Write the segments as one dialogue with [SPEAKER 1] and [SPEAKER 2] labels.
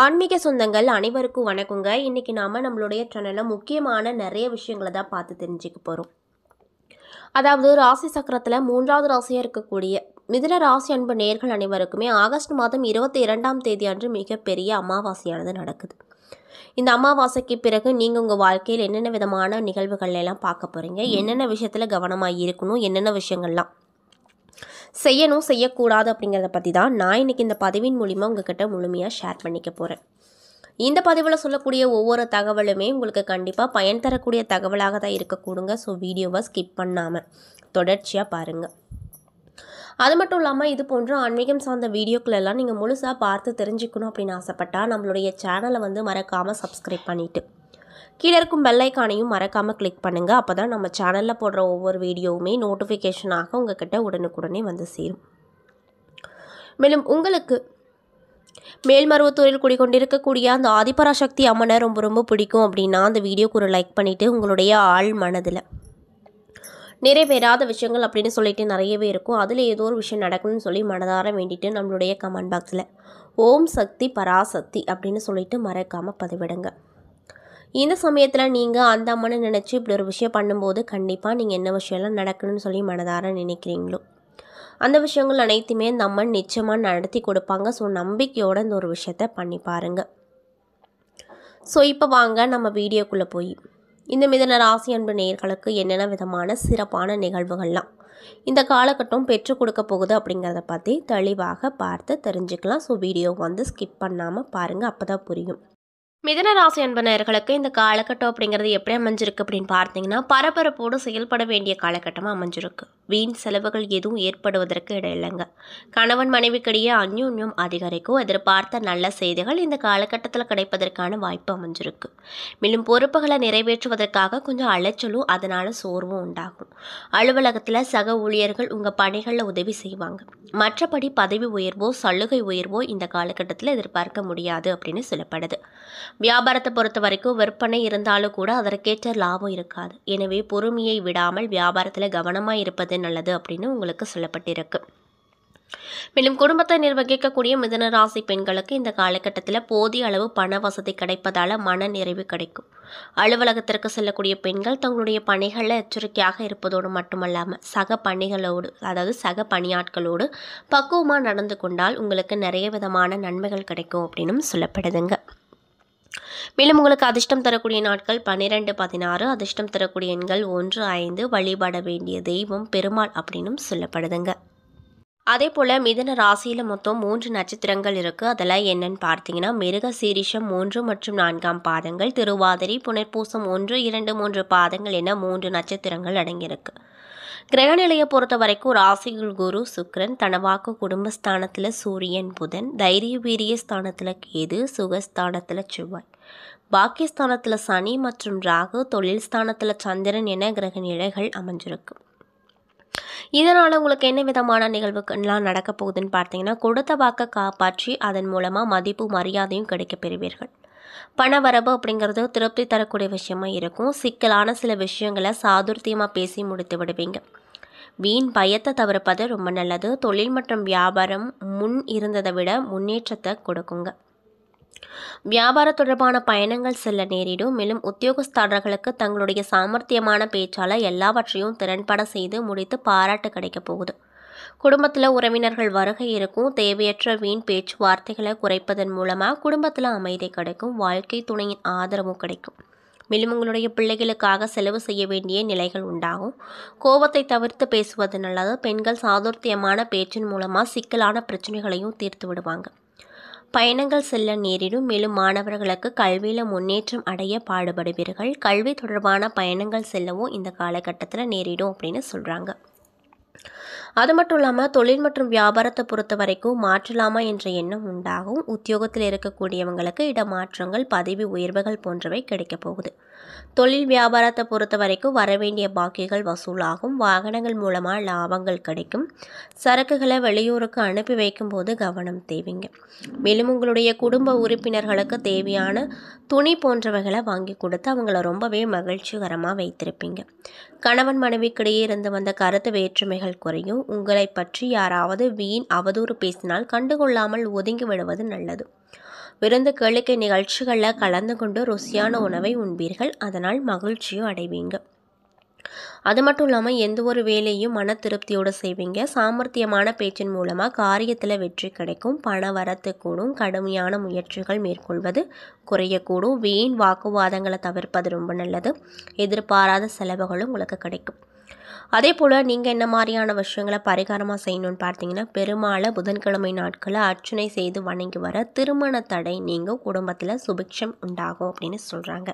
[SPEAKER 1] ஆன்மீக சொந்தங்கள் அனைவருக்கும் வணக்கங்க. இன்னைக்கு நாம நம்மளுடைய சேனல்ல முக்கியமான நிறைய விஷயங்களை தான் பார்த்து தெரிஞ்சுக்க போறோம். அதாவது ராசி சக்கரத்துல 3வது ராசியா இருக்கக்கூடிய மிதுன ராசி அன்பு நேர்கள் அனைவருக்குமே ஆகஸ்ட் மாதம் 22ஆம் தேதி அன்று மிகப்பெரிய அமாவாசையானது நடக்குது. இந்த அமாவாசைக்கு பிறகு நீங்கள் உங்கள் வாழ்க்கையில் என்னென்ன விதமான நிகழ்வுகள் எல்லாம் பார்க்க போகிறீங்க, என்னென்ன விஷயத்தில் கவனமாக இருக்கணும், என்னென்ன விஷயங்கள்லாம் செய்யணும் செய்யக்கூடாது அப்படிங்கிறத பற்றி தான் நான் இன்றைக்கி இந்த பதிவின் மூலிமா உங்ககிட்ட முழுமையாக ஷேர் பண்ணிக்க போகிறேன். இந்த பதிவில் சொல்லக்கூடிய ஒவ்வொரு தகவலுமே உங்களுக்கு கண்டிப்பாக பயன் தரக்கூடிய தகவலாக தான் இருக்கக்கூடுங்க. ஸோ வீடியோவை ஸ்கிப் பண்ணாமல் தொடர்ச்சியாக பாருங்கள். அது மட்டும் இல்லாமல் இது போன்ற ஆன்மீகம் சார்ந்த வீடியோக்களெல்லாம் நீங்கள் முழுசாக பார்த்து தெரிஞ்சுக்கணும் அப்படின்னு ஆசைப்பட்டால் நம்மளுடைய சேனலை மறக்காமல் சப்ஸ்கிரைப் பண்ணிவிட்டு கீழே இருக்கும் பெல் ஐக்கானையும் மறக்காமல் கிளிக் பண்ணுங்கள். அப்போ தான் நம்ம சேனலில் போடுற ஒவ்வொரு வீடியோவுமே நோட்டிஃபிகேஷனாக உங்கள்கிட்ட உடனுக்குடனே வந்து சேரும். மேலும் உங்களுக்கு மேல்மருவத்தூரில் குடிக்கொண்டிருக்கக்கூடிய அந்த ஆதிபராசக்தி அம்மனை ரொம்ப ரொம்ப பிடிக்கும் அப்படின்னா அந்த வீடியோக்கு ஒரு லைக் பண்ணிவிட்டு உங்களுடைய ஆள் மனதில் நிறைவேறாத விஷயங்கள் அப்படின்னு சொல்லிட்டு நிறையவே இருக்கும், அதில் ஏதோ ஒரு விஷயம் நடக்கணும்னு சொல்லி மனதார வேண்டிட்டு நம்மளுடைய கமெண்ட் பாக்ஸில் ஓம் சக்தி பராசக்தி அப்படின்னு சொல்லிட்டு மறக்காமல் பதிவிடுங்க. இந்த சமயத்தில் நீங்கள் அந்த அம்மனை நினச்சி இப்படி ஒரு விஷயம் பண்ணும்போது கண்டிப்பாக நீங்கள் என்ன விஷயம்லாம் நடக்கணும்னு சொல்லி மனதார நினைக்கிறீங்களோ அந்த விஷயங்கள் அனைத்துமே இந்த அம்மன் நிச்சயமாக நடத்தி கொடுப்பாங்க. ஸோ நம்பிக்கையோடு இந்த ஒரு விஷயத்த பண்ணி பாருங்கள். ஸோ இப்போ வாங்க நம்ம வீடியோக்குள்ளே போய் இந்த மிதுன ராசி அன்பு நேயர்களுக்கு என்னென்ன விதமான சிறப்பான நிகழ்வுகள்லாம் இந்த காலகட்டம் பெற்றுக் கொடுக்க போகுது அப்படிங்கிறத பற்றி தெளிவாக பார்த்து தெரிஞ்சுக்கலாம். ஸோ வீடியோ ஸ்கிப் பண்ணாமல் பாருங்கள், அப்போ தான் புரியும். மிதுன ராசி அன்பனர்களுக்கு இந்த காலகட்டம் அப்படிங்கிறது எப்படி அமைஞ்சிருக்கு அப்படின்னு பார்த்தீங்கன்னா பரபரப்போடு செயல்பட வேண்டிய காலகட்டமாக அமைஞ்சிருக்கு. வீண் செலவுகள் எதுவும் ஏற்படுவதற்கு இடையில்லைங்க. கணவன் மனைவிக்கிடையே அந்யோன்யம் அதிகரிக்கும். எதிர்பார்த்த நல்ல செய்திகள் இந்த காலகட்டத்தில் கிடைப்பதற்கான வாய்ப்பு அமைஞ்சிருக்கு. மேலும் பொறுப்புகளை நிறைவேற்றுவதற்காக கொஞ்சம் அலைச்சலும் அதனால் சோர்வும் உண்டாகும். அலுவலகத்தில் சக ஊழியர்கள் உங்கள் பணிகளில் உதவி செய்வாங்க. மற்றபடி பதவி உயர்வோ சலுகை உயர்வோ இந்த காலகட்டத்தில் எதிர்பார்க்க முடியாது அப்படின்னு சொல்லப்படுது. வியாபாரத்தை பொறுத்த வரைக்கும் விற்பனை இருந்தாலும் கூட அதற்கேற்ற லாபம் இருக்காது. எனவே பொறுமையை விடாமல் வியாபாரத்தில் கவனமாக இருப்பது நல்லது அப்படின்னு உங்களுக்கு சொல்லப்பட்டிருக்கு. மேலும் குடும்பத்தை நிர்வகிக்கக்கூடிய மிதுன ராசி பெண்களுக்கு இந்த காலகட்டத்தில் போதிய அளவு பண வசதி கிடைப்பதால் மன நிறைவு கிடைக்கும். அலுவலகத்திற்கு செல்லக்கூடிய பெண்கள் தங்களுடைய பணிகளில் எச்சரிக்கையாக இருப்பதோடு மட்டுமல்லாமல் சக பணியாட்களோடு பக்குவமாக நடந்து கொண்டால் உங்களுக்கு நிறைய விதமான நன்மைகள் கிடைக்கும் அப்படின்னும் சொல்லப்படுதுங்க. மேலும் உங்களுக்கு அதிர்ஷ்டம் தரக்கூடிய நாட்கள் 12, 16, அதிர்ஷ்டம் தரக்கூடிய எண்கள் 1, 5, வழிபட வேண்டிய தெய்வம் பெருமாள் அப்படின்னும் சொல்லப்படுதுங்க. அதே போல் மிதுன ராசியில் மொத்தம் 3 நட்சத்திரங்கள் இருக்குது. அதெல்லாம் என்னன்னு பார்த்தீங்கன்னா மிருக சீரிஷம் 3 மற்றும் 4ஆம் பாதங்கள், திருவாதிரை, புனர்பூசம் 1, 2, 3 பாதங்கள் என 3 நட்சத்திரங்கள் அடங்கியிருக்கு. கிரகநிலையை பொறுத்த வரைக்கும் ராசிகள் குரு சுக்கிரன், தனவாக்கு குடும்பஸ்தானத்தில் சூரியன் புதன், தைரிய வீரிய ஸ்தானத்தில் கேது, சுகஸ்தானத்தில் செவ்வாய், பாக்கியஸ்தானத்தில் சனி மற்றும் ராகு, தொழில் ஸ்தானத்தில் சந்திரன் என கிரக நிலைகள் அமைஞ்சிருக்கு. இதனால் உங்களுக்கு என்ன விதமான நிகழ்வுகள்லாம் நடக்க போகுதுன்னு பார்த்தீங்கன்னா கொடுத்த வாக்கை காப்பாற்றி அதன் மூலமாக மதிப்பு மரியாதையும் கிடைக்க பெறுவீர்கள். பணவரவு அப்படிங்கிறது திருப்தி தரக்கூடிய விஷயமா இருக்கும். சிக்கலான சில விஷயங்களை சாதுர்த்தியமாக பேசி முடித்து விடுவீங்க. வீண் பயத்தை தவிர்ப்பது ரொம்ப நல்லது. தொழில் மற்றும் வியாபாரம் முன் இருந்ததை விட முன்னேற்றத்தை கொடுக்குங்க. வியாபார தொடர்பான பயணங்கள் செல்ல நேரிடும். மேலும் உத்தியோகஸ்தாரர்களுக்கு தங்களுடைய சாமர்த்தியமான பேச்சால் எல்லாவற்றையும் திறன்பட செய்து முடித்து பாராட்டு கிடைக்க போகுது. குடும்பத்தில் உறவினர்கள் வருகை இருக்கும். தேவையற்ற வீண் பேச்சுவார்த்தைகளை குறைப்பதன் மூலமாக குடும்பத்தில் அமைதி கிடைக்கும். வாழ்க்கை துணையின் ஆதரவும் கிடைக்கும். மேலும் உங்களுடைய பிள்ளைகளுக்காக செலவு செய்ய வேண்டிய நிலைகள் உண்டாகும். கோபத்தை தவிர்த்து பேசுவது நல்லது. பெண்கள் சாதுர்த்தியமான பேச்சின் மூலமாக சிக்கலான பிரச்சனைகளையும் தீர்த்து விடுவாங்க. பயணங்கள் செல்ல நேரிடும். மேலும் மாணவர்களுக்கு கல்வியில் முன்னேற்றம் அடைய பாடுபடுவீர்கள். கல்வி தொடர்பான பயணங்கள் செல்லவும் இந்த காலகட்டத்தில் நேரிடும் அப்படின்னு சொல்கிறாங்க. அது மட்டும் இல்லாமல் தொழில் மற்றும் வியாபாரத்தை பொறுத்த வரைக்கும் மாற்றலாமா என்ற எண்ணம் உண்டாகும். உத்தியோகத்தில் இருக்கக்கூடியவங்களுக்கு இடமாற்றங்கள், பதவி உயர்வுகள் போன்றவை கிடைக்க போகுது. தொழில் வியாபாரத்தை பொறுத்த வரைக்கும் வரவேண்டிய பாக்கிகள் வசூலாகும். வாகனங்கள் மூலமாக லாபங்கள் கிடைக்கும். சரக்குகளை வெளியூருக்கு அனுப்பி வைக்கும் போது கவனம் தேவைங்க. மேலும் உங்களுடைய குடும்ப உறுப்பினர்களுக்கு தேவையான துணி போன்றவைகளை வாங்கி கொடுத்து அவங்கள ரொம்பவே மகிழ்ச்சிகரமாக வைத்திருப்பீங்க. கணவன் மனைவிக்கிடையே இருந்து வந்த கருத்து வேற்றுமைகள் குறையும். உங்களை பற்றி யாராவது வீண் அவதூறு பேசினால் கண்டுகொள்ளாமல் ஒதுங்கி விடுவது நல்லது. விருந்து கேளிக்கை நிகழ்ச்சிகளில் கலந்து கொண்டு ருசியான உணவை உண்பீர்கள். அதனால் மகிழ்ச்சியும் அடைவீங்க. அது மட்டும் இல்லாமல் எந்த ஒரு வேலையும் மன திருப்தியோடு செய்வீங்க. சாமர்த்தியமான பேச்சின் மூலமாக காரியத்தில் வெற்றி கிடைக்கும். பண வரத்து கூடும். கடுமையான முயற்சிகள் மேற்கொள்வது குறையக்கூடும். வீண் வாக்குவாதங்களை தவிர்ப்பது ரொம்ப நல்லது. எதிர்பாராத செலவுகளும் உங்களுக்கு கிடைக்கும். அதே போல் நீங்கள் என்ன மாதிரியான விஷயங்களை பரிகாரமாக செய்யணும்னு பார்த்தீங்கன்னா, பெருமாளை புதன்கிழமை நாட்களில் அர்ச்சனை செய்து வணங்கி வர திருமண தடை நீங்கும், குடும்பத்தில் சுபிக்ஷம் உண்டாகும் அப்படின்னு சொல்கிறாங்க.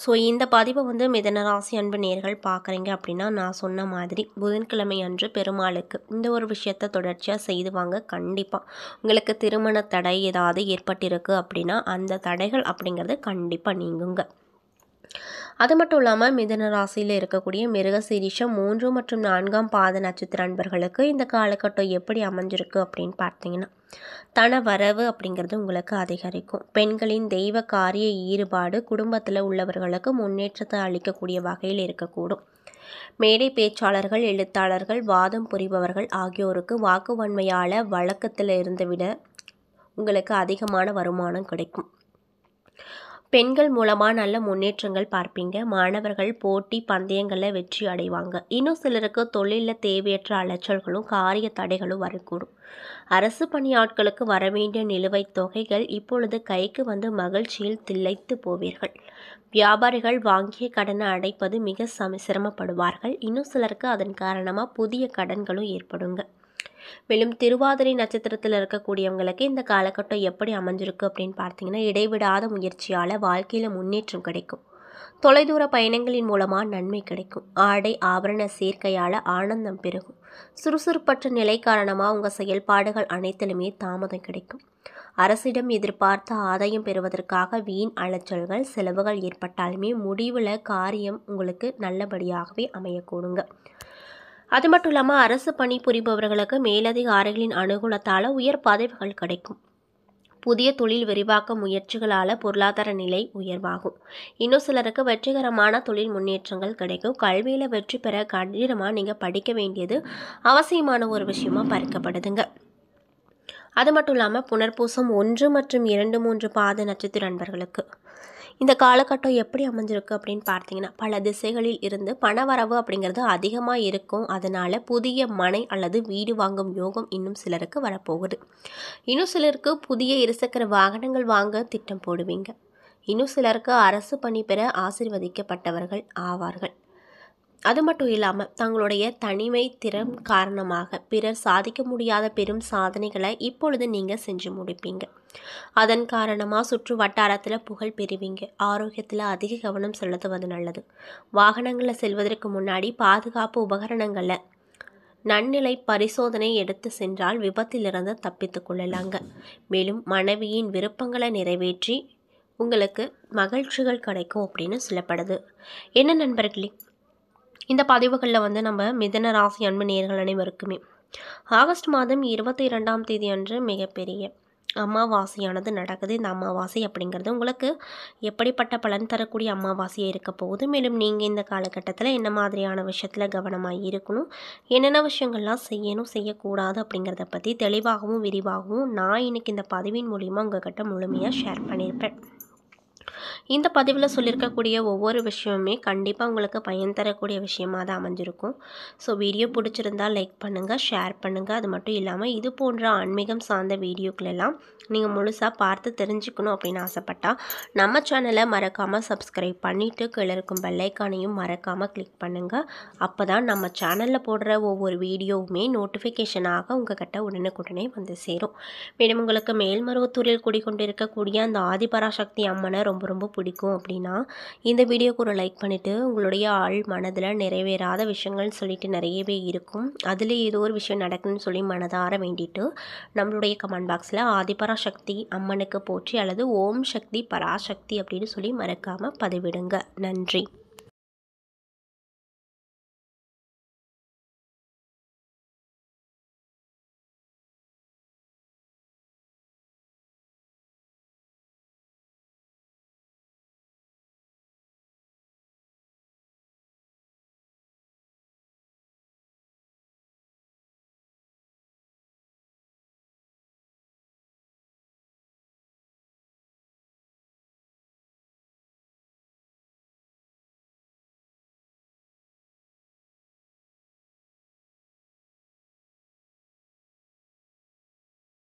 [SPEAKER 1] ஸோ இந்த பதிவை மிதுன ராசி அன்பு நேயர்கள் பார்க்குறீங்க அப்படின்னா, நான் சொன்ன மாதிரி புதன்கிழமை அன்று பெருமாளுக்கு இந்த ஒரு விஷயத்தை தொடர்ச்சியாக செய்து வாங்க. கண்டிப்பாக உங்களுக்கு திருமண தடை ஏதாவது ஏற்பட்டிருக்கு அப்படின்னா அந்த தடைகள் அப்படிங்கிறது கண்டிப்பாக நீங்குங்க. அது மட்டும் இல்லாமல் மிதுன ராசியில் இருக்கக்கூடிய மிருகசீரிஷம் 3 மற்றும் 4ஆம் பாத நட்சத்திர அன்பர்களுக்கு இந்த காலகட்டம் எப்படி அமைஞ்சிருக்கு அப்படின்னு பார்த்தீங்கன்னா, தன வரவு அப்படிங்கிறது உங்களுக்கு அதிகரிக்கும். பெண்களின் தெய்வ காரிய ஈடுபாடு குடும்பத்தில் உள்ளவர்களுக்கு முன்னேற்றத்தை அளிக்கக்கூடிய வகையில் இருக்கக்கூடும். மேடை பேச்சாளர்கள், எழுத்தாளர்கள், வாதம் புரிபவர்கள் ஆகியோருக்கு வாக்கு வன்மையால் வழக்கத்தில் இருந்து விட உங்களுக்கு அதிகமான வருமானம் கிடைக்கும். பெண்கள் மூலமாக நல்ல முன்னேற்றங்கள் பார்ப்பீங்க. மாணவர்கள் போட்டி பந்தயங்களில் வெற்றி அடைவாங்க. இன்னும் சிலருக்கு தொழிலில் தேவையற்ற அலைச்சல்களும் காரிய தடைகளும் வரக்கூடும். அரசு பணியாட்களுக்கு வரவேண்டிய நிலுவைத் தொகைகள் இப்பொழுது கைக்கு மகிழ்ச்சியில் திளைத்து போவீர்கள். வியாபாரிகள் வாங்கிய கடனை அடைப்பது மிக சிரமப்படுவார்கள். இன்னும் சிலருக்கு அதன் காரணமாக புதிய கடன்களும் ஏற்படுங்க. மேலும் திருவாதிரை நட்சத்திரத்தில் இருக்கக்கூடியவங்களுக்கு இந்த காலகட்டம் எப்படி அமைஞ்சிருக்கு அப்படின்னு பார்த்தீங்கன்னா, இடைவிடாத முயற்சியால் வாழ்க்கையில் முன்னேற்றம் கிடைக்கும். தொலைதூர பயணங்களின் மூலமாக நன்மை கிடைக்கும். ஆடை ஆபரண சேர்க்கையால் ஆனந்தம் பெருகும். சுறுசுறுப்பற்ற நிலை காரணமாக உங்கள் செயல்பாடுகள் அனைத்திலுமே தாமதம் கிடைக்கும். அரசிடம் எதிர்பார்த்த ஆதாயம் பெறுவதற்காக வீண் அலைச்சல்கள் செலவுகள் ஏற்பட்டாலுமே முடிவில் காரியம் உங்களுக்கு நல்லபடியாகவே அமையக்கூடுங்க. அது மட்டும் இல்லாமல் அரசு பணி புரிபவர்களுக்கு மேலதிகாரிகளின் அனுகூலத்தால் உயர் பதவிகள் கிடைக்கும். புதிய தொழில் விரிவாக்க முயற்சிகளால் பொருளாதார நிலை உயர்வாகும். இன்னும் சிலருக்கு வெற்றிகரமான தொழில் முன்னேற்றங்கள் கிடைக்கும். கல்வியில் வெற்றி பெற கடினமாக நீங்கள் படிக்க வேண்டியது அவசியமான ஒரு விஷயமா பார்க்கப்படுதுங்க. அது மட்டும் இல்லாமல் புனர்பூசம் 1 மற்றும் 2, 3 பாத நட்சத்திர அன்பர்களுக்கு இந்த காலகட்டம் எப்படி அமைஞ்சிருக்கு அப்படின்னு பார்த்தீங்கன்னா, பல திசைகளில் இருந்து பணவரவு அப்படிங்கிறது அதிகமாக இருக்கும். அதனால் புதிய மனை அல்லது வீடு வாங்கும் யோகம் இன்னும் சிலருக்கு வரப்போகுது. இன்னும் சிலருக்கு புதிய இருசக்கர வாகனங்கள் வாங்க திட்டம் போடுவீங்க. இன்னும் சிலருக்கு அரசு பணி பெற ஆசீர்வதிக்கப்பட்டவர்கள் ஆவார்கள். அது மட்டும் இல்லாமல் தங்களுடைய தனிமை திறம் காரணமாக பிறர் சாதிக்க முடியாத பெரும் சாதனைகளை இப்பொழுது நீங்கள் செஞ்சு முடிப்பீங்க. அதன் காரணமாக சுற்று வட்டாரத்தில் புகழ் பெறுவீங்க. ஆரோக்கியத்தில் அதிக கவனம் செலுத்துவது நல்லது. வாகனங்களில் செல்வதற்கு முன்னாடி பாதுகாப்பு உபகரணங்களை நன்னிலை பரிசோதனை எடுத்து சென்றால் விபத்திலிருந்து தப்பித்து கொள்ளலாங்க. மேலும் மனைவியின் விருப்பங்களை நிறைவேற்றி உங்களுக்கு மகிழ்ச்சிகள் கிடைக்கும் அப்படின்னு சொல்லப்படுது. என்ன நண்பர்களே, இந்த பதிவுகளில் நம்ம மிதுன ராசி அன்பு நேயர்கள் அனைவருக்குமே ஆகஸ்ட் மாதம் 22ஆம் தேதி அன்று மிகப்பெரிய அமாவாசையானது நடக்குது. இந்த அமாவாசை அப்படிங்கிறது உங்களுக்கு எப்படிப்பட்ட பலன் தரக்கூடிய அமாவாசையாக இருக்க போகுது, மேலும் நீங்கள் இந்த காலகட்டத்தில் என்ன மாதிரியான விஷயத்தில் கவனமாக இருக்கணும், என்னென்ன விஷயங்கள்லாம் செய்யணும் செய்யக்கூடாது அப்படிங்கிறத பற்றி தெளிவாகவும் விரிவாகவும் நான் இன்றைக்கி இந்த பதிவின் மூலிமா உங்கள்கிட்ட முழுமையாக ஷேர் பண்ணியிருப்பேன். இந்த பதிவில் சொல்லியிருக்கக்கூடிய ஒவ்வொரு விஷயமுமே கண்டிப்பாக உங்களுக்கு பயன் தரக்கூடிய விஷயமாக தான் அமைஞ்சிருக்கும். ஸோ வீடியோ பிடிச்சிருந்தால் லைக் பண்ணுங்கள், ஷேர் பண்ணுங்கள். அது மட்டும் இல்லாமல் இது போன்ற ஆன்மீகம் சார்ந்த வீடியோக்களெல்லாம் நீங்கள் முழுசாக பார்த்து தெரிஞ்சுக்கணும் அப்படின்னு ஆசைப்பட்டால் நம்ம சேனலை மறக்காமல் சப்ஸ்கிரைப் பண்ணிவிட்டு கீழே இருக்கும் பெல்லைக்கானையும் மறக்காமல் கிளிக் பண்ணுங்கள். அப்போ தான் நம்ம சேனலில் போடுற ஒவ்வொரு வீடியோவுமே நோட்டிஃபிகேஷனாக உங்கள்கிட்ட உடனுக்குடனே சேரும். மேலும் உங்களுக்கு மேல்மருவத்தூரில் குடிக்கொண்டு இருக்கக்கூடிய அந்த ஆதிபராசக்தி அம்மனை ரொம்ப ரொம்ப பிடிக்கும் அப்படின்னா இந்த வீடியோக்கு ஒரு லைக் பண்ணிவிட்டு, உங்களுடைய ஆள் மனதில் நிறைவேறாத விஷயங்கள்னு சொல்லிட்டு நிறையவே இருக்கும், அதில் ஏதோ ஒரு விஷயம் நடக்குன்னு சொல்லி மனதார வேண்டிட்டு நம்மளுடைய கமெண்ட் பாக்ஸில் ஆதிபராசக்தி அம்மனுக்கு போற்றி அல்லது ஓம் சக்தி பராசக்தி அப்படின்னு சொல்லி மறக்காமல் பதிவிடுங்க. நன்றி.